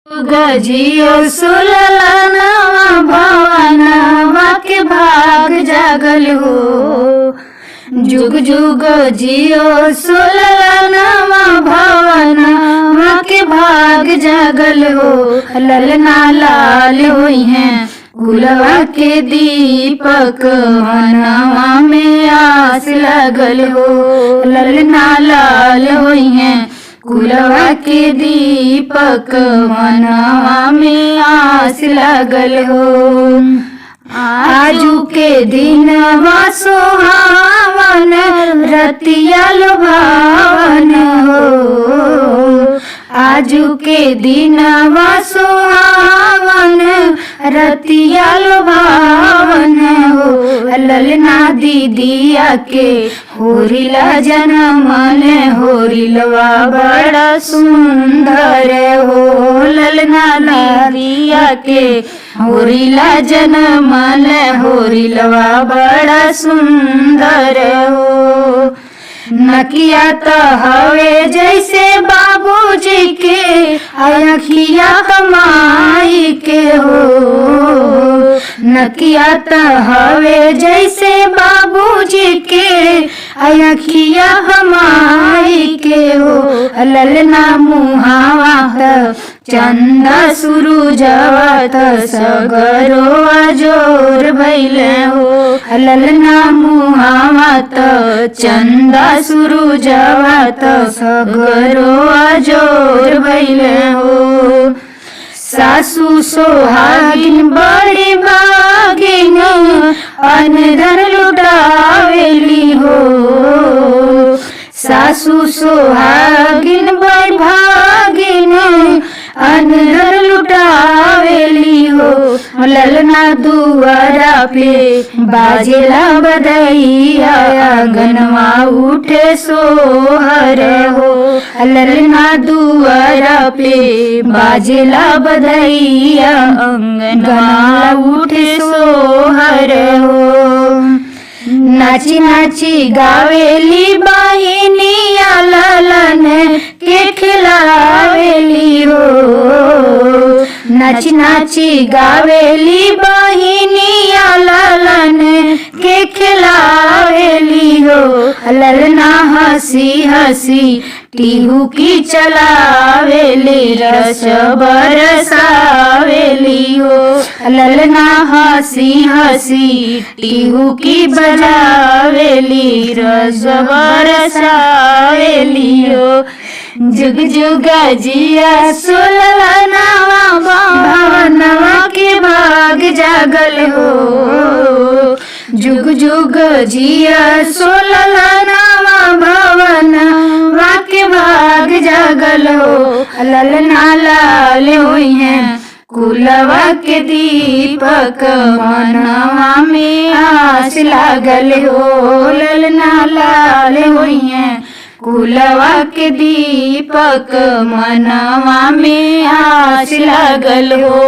गजियो सुललनवा भवनवा के भाग जागल हो। जुग जुग जियो सुललनवा भवनवा के भाग जागल हो। ललना लाल होई हैं कुलवा के दीपक, मनवा में आस लगल हो। ललना लाल होई हैं कुलवा के दीपक, मनवा में आस लगल हो। आजू के दिनवा सुहावन, रतिया लुभावन हो। आजू के दिनवा सुहावन, रतिया लुभावन हो। ललना दीदिया के होरिला जनमन, होरिलवा बड़ा सुंदर हो। ललना दीदिया के होरिला जनमन, होरिलवा बड़ा सुंदर हो। नकिया तो हवे जैसे बाबूजी के, अखिया कमाई के हो। नकिया तो हवे जैसे बाबूजी के, अखिया कमाई के हो। ललना मुहावा चंदा सुरुजवा सगरो अजोर भैले हो। ललना मुहावा चंदा सुरुजवा सगरो अजोर भैले हो। सासू सोहागिन बड़ी बागिन, अनधन लुटावेली हो। सासू सोहागिन बड़ी भागिन, अनधन लुटावेली हो। ललना दुआरा पे बाजेला बधैया, आंगनवा उठे सोहर हो। ललना दुआरा पे बाजेला बधैया, आंगनवा उठे सोहर हो। नाची नाची गावेली बहिनिया, ललन के खिलावेली हो। नाची नाची गावेली बहिनिया, ललन के खिलावेली हो। ललना हंसी हंसी टीहू की चलावेली, रस बरसावेली हो। ललना हंसी हंसी टीहू की बजावेली, रस बरसावेली हो। जुग जुग जिया सुललनवा भवनवा के भाग जागल हो। जुग जुग जिया सुललनवा भवनवा के भाग जागल हो। ललना लाल होई हैं कुलवा के दीपक, मनवा में आस लागल हो। ललना लाल होई हैं कुलवा के दीपक, मनवा में आस लागल हो।